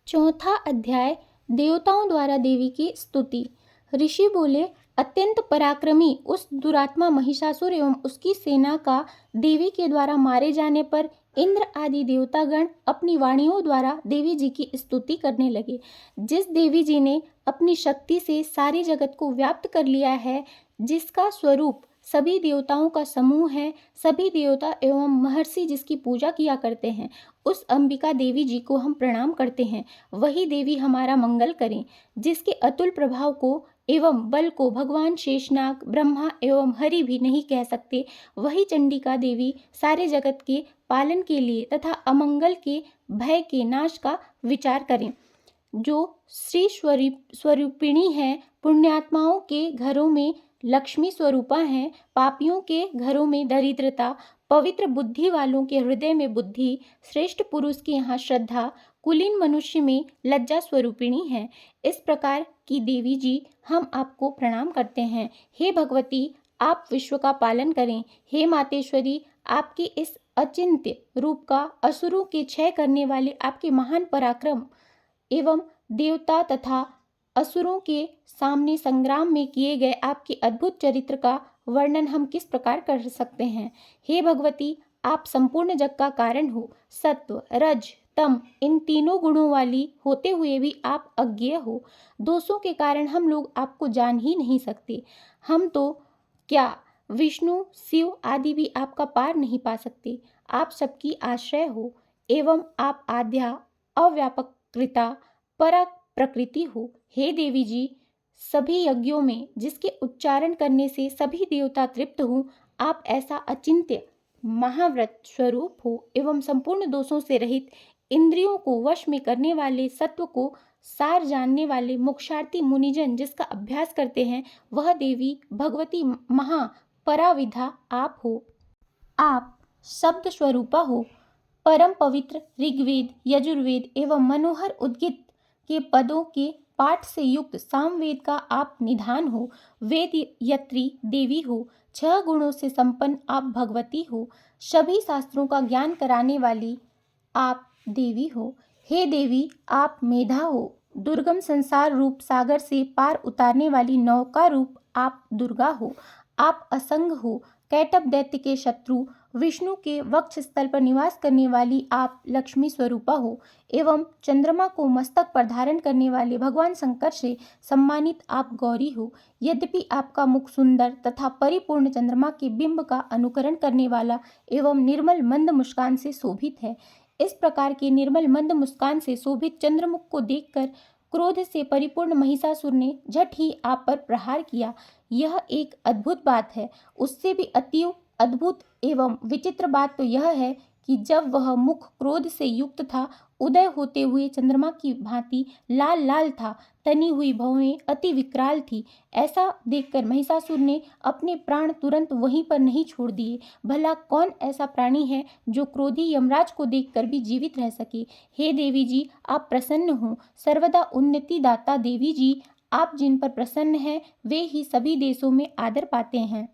चौथा अध्याय देवताओं द्वारा देवी की स्तुति। ऋषि बोले, अत्यंत पराक्रमी उस दुरात्मा महिषासुर एवं उसकी सेना का देवी के द्वारा मारे जाने पर इंद्र आदि देवतागण अपनी वाणियों द्वारा देवी जी की स्तुति करने लगे। जिस देवी जी ने अपनी शक्ति से सारे जगत को व्याप्त कर लिया है, जिसका स्वरूप सभी देवताओं का समूह है, सभी देवता एवं महर्षि जिसकी पूजा किया करते हैं, उस अंबिका देवी जी को हम प्रणाम करते हैं। वही देवी हमारा मंगल करें। जिसके अतुल प्रभाव को एवं बल को भगवान शेषनाग, ब्रह्मा एवं हरि भी नहीं कह सकते, वही चंडिका देवी सारे जगत के पालन के लिए तथा अमंगल के भय के नाश का विचार करें। जो श्री स्वरूपिणी है, पुण्यात्माओं के घरों में लक्ष्मी स्वरूपा हैं, पापियों के घरों में दरिद्रता, पवित्र बुद्धि वालों के हृदय में बुद्धि, श्रेष्ठ पुरुष के यहाँ श्रद्धा, कुलीन मनुष्य में लज्जा स्वरूपिणी है। इस प्रकार की देवी जी हम आपको प्रणाम करते हैं। हे भगवती, आप विश्व का पालन करें। हे मातेश्वरी, आपके इस अचिंत्य रूप का, असुरों के क्षय करने वाले आपके महान पराक्रम एवं देवता तथा असुरों के सामने संग्राम में किए गए आपके अद्भुत चरित्र का वर्णन हम किस प्रकार कर सकते हैं। हे भगवती, आप संपूर्ण जग का कारण हो। सत्व, रज, तम इन तीनों गुणों वाली होते हुए भी आप अज्ञेय हो। दोषों के कारण हम लोग आपको जान ही नहीं सकते। हम तो क्या विष्णु, शिव आदि भी आपका पार नहीं पा सकते। आप सबकी आश्रय हो एवं आप आद्या, अव्यापकृता, परा प्रकृति हो। हे देवी जी, सभी यज्ञों में जिसके उच्चारण करने से सभी देवता तृप्त हों, आप ऐसा अचिंत्य महाव्रत स्वरूप हो एवं संपूर्ण दोषों से रहित, इंद्रियों को वश में करने वाले, सत्व को सार जानने वाले मोक्षार्थी मुनिजन जिसका अभ्यास करते हैं, वह देवी भगवती महापराविधा आप हो। आप शब्द स्वरूपा हो। परम पवित्र ऋग्वेद, यजुर्वेद एवं मनोहर उद्गीत के पदों के पाठ से युक्त सामवेद का आप निधान हो। वेद यत्री देवी हो। 6 गुणों से संपन्न आप भगवती हो। सभी शास्त्रों का ज्ञान कराने वाली आप देवी हो। हे देवी, आप मेधा हो। दुर्गम संसार रूप सागर से पार उतारने वाली नौका रूप आप दुर्गा हो। आप असंग हो। कैटभ दैत्य के शत्रु विष्णु के वक्ष स्थल पर निवास करने वाली आप लक्ष्मी स्वरूपा हो एवं चंद्रमा को मस्तक पर धारण करने वाले भगवान शंकर से सम्मानित आप गौरी हो। यद्यपि आपका मुख सुंदर तथा परिपूर्ण चंद्रमा के बिंब का अनुकरण करने वाला एवं निर्मल मंद मुस्कान से शोभित है। इस प्रकार के निर्मल मंद मुस्कान से शोभित चंद्रमुख को देखकर क्रोध से परिपूर्ण महिषासुर ने झट ही आप पर प्रहार किया। यह एक अद्भुत बात है। उससे भी अति अद्भुत एवं विचित्र बात तो यह है कि जब वह मुख क्रोध से युक्त था, उदय होते हुए चंद्रमा की भांति लाल लाल था, तनी हुई भौहें अति विकराल थी। ऐसा देखकर महिषासुर ने अपने प्राण तुरंत वहीं पर नहीं छोड़ दिए। भला कौन ऐसा प्राणी है जो क्रोधी यमराज को देखकर भी जीवित रह सके। हे देवी जी, आप प्रसन्न हो। सर्वदा उन्नति दाता देवी जी, आप जिन पर प्रसन्न हैं, वे ही सभी देशों में आदर पाते हैं।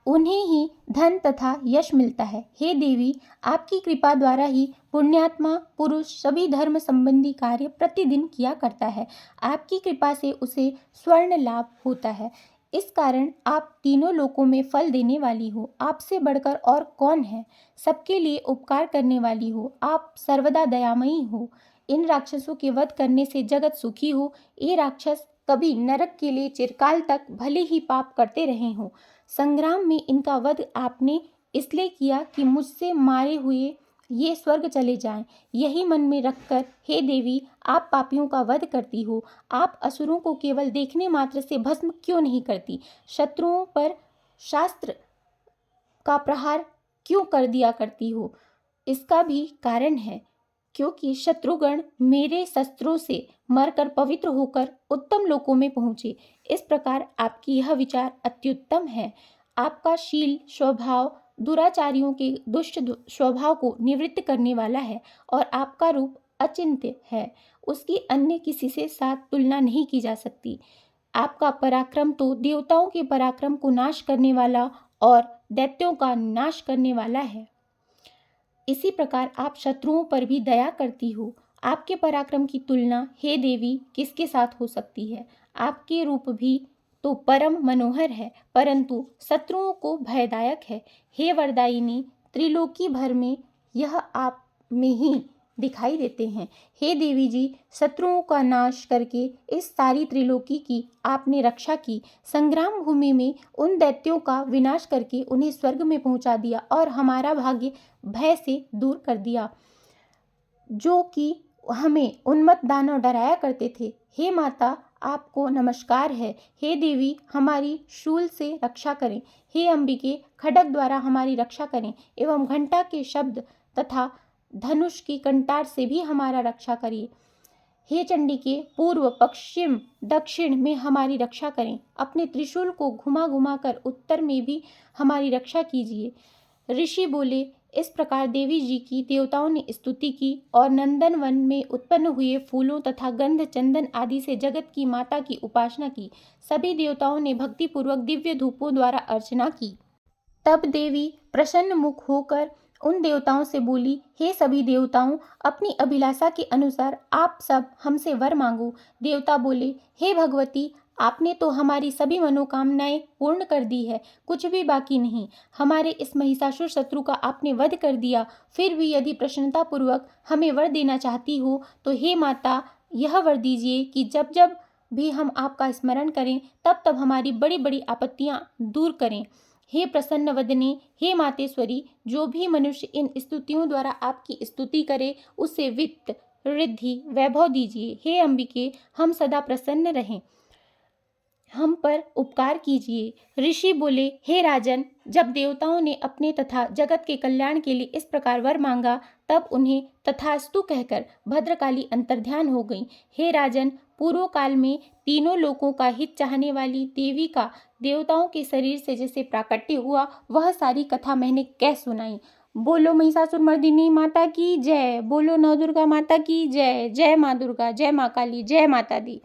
उन्हें ही धन तथा यश मिलता है। हे देवी, आपकी कृपा द्वारा ही पुण्यात्मा पुरुष सभी धर्म संबंधी कार्य प्रतिदिन किया करता है। आपकी कृपा से उसे स्वर्ण लाभ होता है। इस कारण आप तीनों लोकों में फल देने वाली हो। आपसे बढ़कर और कौन है। सबके लिए उपकार करने वाली हो। आप सर्वदा दयामयी हो। इन राक्षसों के वध करने से जगत सुखी हो। ये राक्षस कभी नरक के लिए चिरकाल तक भले ही पाप करते रहे हों। संग्राम में इनका वध आपने इसलिए किया कि मुझसे मारे हुए ये स्वर्ग चले जाएं। यही मन में रखकर हे देवी, आप पापियों का वध करती हो। आप असुरों को केवल देखने मात्र से भस्म क्यों नहीं करती। शत्रुओं पर शास्त्र का प्रहार क्यों कर दिया करती हो। इसका भी कारण है, क्योंकि शत्रुगण मेरे शस्त्रों से मरकर पवित्र होकर उत्तम लोकों में पहुँचे। इस प्रकार आपकी यह विचार अत्युत्तम है। आपका शील स्वभाव दुराचारियों के दुष्ट स्वभाव को निवृत्त करने वाला है और आपका रूप अचिंत्य है। उसकी अन्य किसी से साथ तुलना नहीं की जा सकती। आपका पराक्रम तो देवताओं के पराक्रम को नाश करने वाला और दैत्यों का नाश करने वाला है। इसी प्रकार आप शत्रुओं पर भी दया करती हो। आपके पराक्रम की तुलना हे देवी किसके साथ हो सकती है। आपके रूप भी तो परम मनोहर है, परंतु शत्रुओं को भयदायक है। हे वरदायिनी, त्रिलोकी भर में यह आप में ही दिखाई देते हैं। हे देवी जी, शत्रुओं का नाश करके इस सारी त्रिलोकी की आपने रक्षा की। संग्राम भूमि में उन दैत्यों का विनाश करके उन्हें स्वर्ग में पहुंचा दिया और हमारा भाग्य भय से दूर कर दिया, जो कि हमें उन्मत्त दानव डराया करते थे। हे माता, आपको नमस्कार है। हे देवी, हमारी शूल से रक्षा करें। हे अंबिके, खड्ग द्वारा हमारी रक्षा करें एवं घंटा के शब्द तथा धनुष की कंटार से भी हमारा रक्षा करिए। हे चंडिके, पूर्व पश्चिम दक्षिण में हमारी रक्षा करें। अपने त्रिशूल को घुमा घुमा कर उत्तर में भी हमारी रक्षा कीजिए। ऋषि बोले, इस प्रकार देवी जी की देवताओं ने स्तुति की और नंदन वन में उत्पन्न हुए फूलों तथा गंध चंदन आदि से जगत की माता की उपासना की। सभी देवताओं ने भक्तिपूर्वक दिव्य धूपों द्वारा अर्चना की। तब देवी प्रसन्न मुख होकर उन देवताओं से बोली, हे सभी देवताओं, अपनी अभिलाषा के अनुसार आप सब हमसे वर मांगो। देवता बोले, हे भगवती, आपने तो हमारी सभी मनोकामनाएं पूर्ण कर दी है, कुछ भी बाकी नहीं। हमारे इस महिषासुर शत्रु का आपने वध कर दिया। फिर भी यदि प्रसन्नता पूर्वक हमें वर देना चाहती हो तो हे माता, यह वर दीजिए कि जब जब भी हम आपका स्मरण करें तब तब हमारी बड़ी बड़ी आपत्तियां दूर करें। हे प्रसन्न वदने, हे मातेश्वरी, जो भी मनुष्य इन स्तुतियों द्वारा आपकी स्तुति करे उसे वित्त रिद्धि वैभव दीजिए। हे अंबिके, हम सदा प्रसन्न रहें, हम पर उपकार कीजिए। ऋषि बोले, हे राजन, जब देवताओं ने अपने तथा जगत के कल्याण के लिए इस प्रकार वर मांगा तब उन्हें तथास्तु कहकर भद्रकाली अंतर्ध्यान हो गई। हे राजन, पूर्व काल में तीनों लोकों का हित चाहने वाली देवी का देवताओं के शरीर से जैसे प्राकट्य हुआ, वह सारी कथा मैंने कह सुनाई। बोलो महिषासुर मर्दिनी माता की जय। बोलो नवदुर्गा माता की जय। जय माँ दुर्गा, जय माँ काली, जय माता दी।